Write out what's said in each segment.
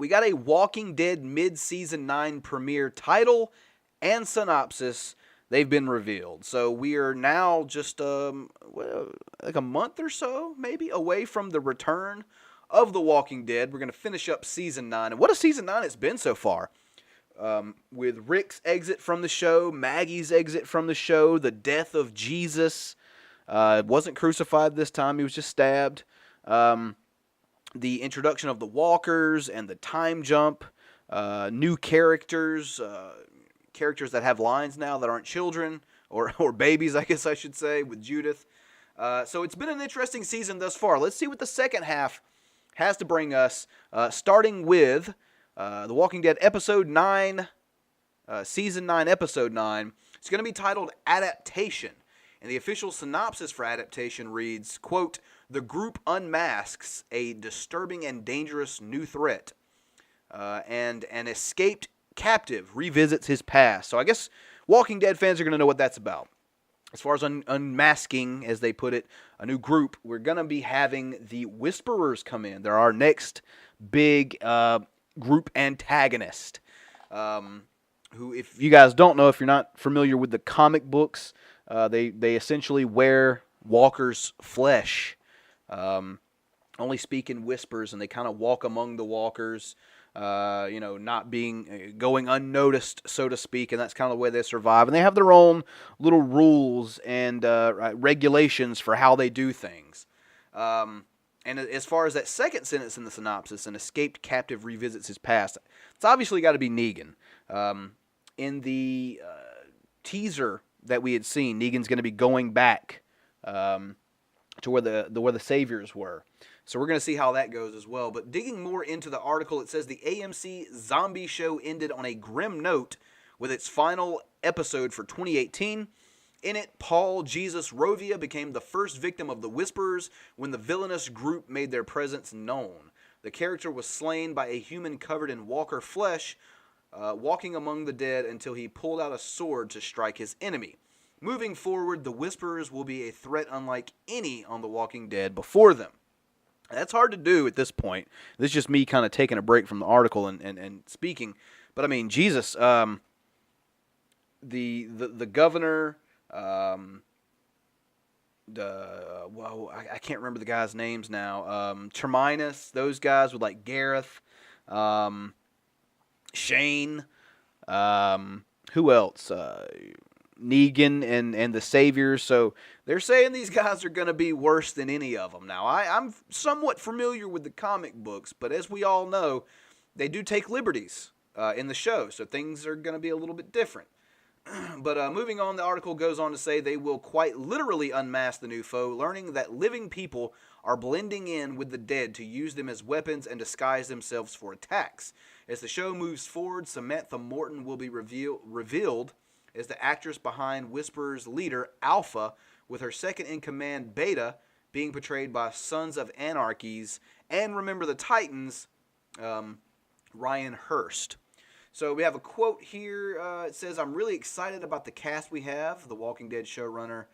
we got a Walking Dead mid-season 9 premiere title and synopsis. They've been revealed. So we are now just like a month or so, maybe, away from the return of The Walking Dead. We're going to finish up Season 9. And what a Season 9 it's been so far. With Rick's exit from the show, Maggie's exit from the show, the death of Jesus. Wasn't crucified this time, he was just stabbed. The introduction of the walkers and the time jump. New characters. Characters that have lines now that aren't children, or babies, I guess I should say, with Judith. So it's been an interesting season thus far. Let's see what the second half has to bring us, starting with The Walking Dead Episode 9, Season 9, Episode 9. It's going to be titled Adaptation, and the official synopsis for Adaptation reads, quote, "The group unmasks a disturbing and dangerous new threat, and an escaped captive revisits his past." So I guess Walking Dead fans are going to know what that's about. As far as unmasking, as they put it, a new group, we're going to be having the Whisperers come in. They're our next big group antagonist. Who, if you guys don't know, if you're not familiar with the comic books, they essentially wear walkers' flesh. Only speak in whispers, and they kind of walk among the walkers. Not going unnoticed, so to speak, and that's kind of the way they survive. And they have their own little rules and regulations for how they do things. And as far as that second sentence in the synopsis, an escaped captive revisits his past, it's obviously got to be Negan. In the teaser that we had seen, Negan's going to be going back to where the Saviors were. So we're going to see how that goes as well. But digging more into the article, it says the AMC zombie show ended on a grim note with its final episode for 2018. In it, Paul Jesus Rovia became the first victim of the Whisperers when the villainous group made their presence known. The character was slain by a human covered in walker flesh, walking among the dead until he pulled out a sword to strike his enemy. Moving forward, the Whisperers will be a threat unlike any on The Walking Dead before them. That's hard to do at this point. This is just me kind of taking a break from the article and speaking. But I mean, Jesus, the governor, I can't remember the guys' names now. Terminus, those guys with like Gareth, Shane, who else? Negan and the Saviors. So they're saying these guys are going to be worse than any of them. Now, I'm somewhat familiar with the comic books, but as we all know, they do take liberties in the show, so things are going to be a little bit different. But moving on, the article goes on to say they will quite literally unmask the new foe, learning that living people are blending in with the dead to use them as weapons and disguise themselves for attacks. As the show moves forward, Samantha Morton will be revealed as the actress behind Whisperer's leader, Alpha, with her second-in-command, Beta, being portrayed by Sons of Anarchy's and Remember the Titans, Ryan Hurst. So we have a quote here. It says, "I'm really excited about the cast we have," The Walking Dead showrunner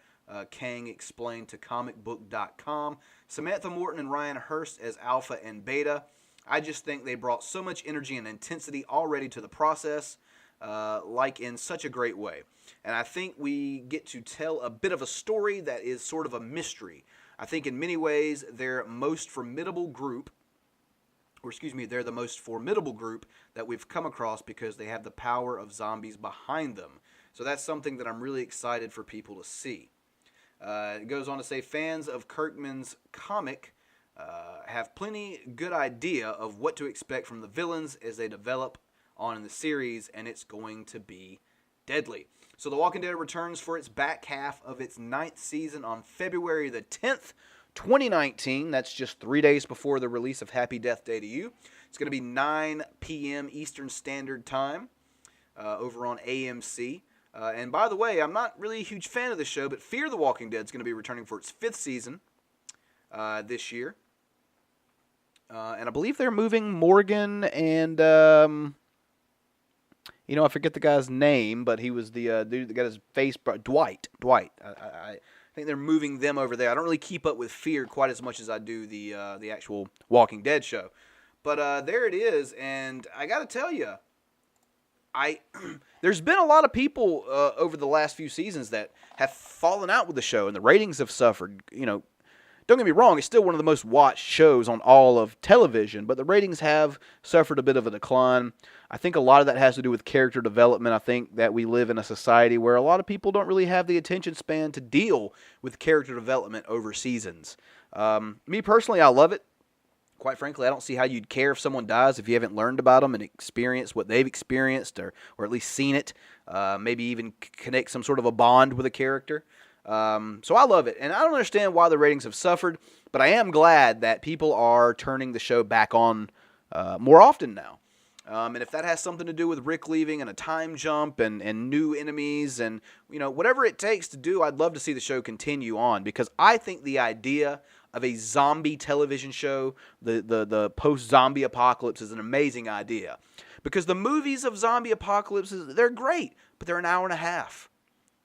Kang explained to comicbook.com. "Samantha Morton and Ryan Hurst as Alpha and Beta. I just think they brought so much energy and intensity already to the process, like in such a great way. And I think we get to tell a bit of a story that is sort of a mystery. I think in many ways they're the most formidable group that we've come across because they have the power of zombies behind them. So that's something that I'm really excited for people to see." It goes on to say fans of Kirkman's comic have plenty good idea of what to expect from the villains as they develop on in the series, and it's going to be deadly. So The Walking Dead returns for its back half of its 9th season on February the 10th, 2019. That's just 3 days before the release of Happy Death Day to You. It's going to be 9 p.m. Eastern Standard Time over on AMC. And by the way, I'm not really a huge fan of the show, but Fear the Walking Dead is going to be returning for its 5th season this year. And I believe they're moving Morgan and, I forget the guy's name, but he was the dude that got his face, Dwight. I think they're moving them over there. I don't really keep up with Fear quite as much as I do the actual Walking Dead show. But there it is, and I got to tell you, there's been a lot of people over the last few seasons that have fallen out with the show, and the ratings have suffered. Don't get me wrong, it's still one of the most watched shows on all of television, but the ratings have suffered a bit of a decline. I think a lot of that has to do with character development. I think that we live in a society where a lot of people don't really have the attention span to deal with character development over seasons. Me personally, I love it. Quite frankly, I don't see how you'd care if someone dies if you haven't learned about them and experienced what they've experienced, or at least seen it. Maybe even connect some sort of a bond with a character. So I love it, and I don't understand why the ratings have suffered, but I am glad that people are turning the show back on more often now. And if that has something to do with Rick leaving and a time jump and new enemies and whatever it takes to do, I'd love to see the show continue on, because I think the idea of a zombie television show, the post-zombie apocalypse, is an amazing idea. Because the movies of zombie apocalypses, they're great, but they're an hour and a half.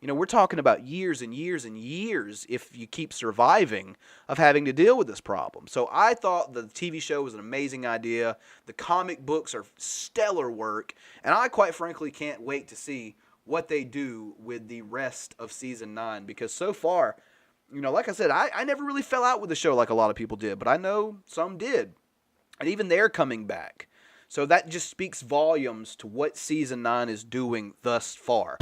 We're talking about years and years and years, if you keep surviving, of having to deal with this problem. So I thought the TV show was an amazing idea. The comic books are stellar work. And I quite frankly can't wait to see what they do with the rest of Season 9. Because so far, like I said, I never really fell out with the show like a lot of people did. But I know some did. And even they're coming back. So that just speaks volumes to what Season 9 is doing thus far.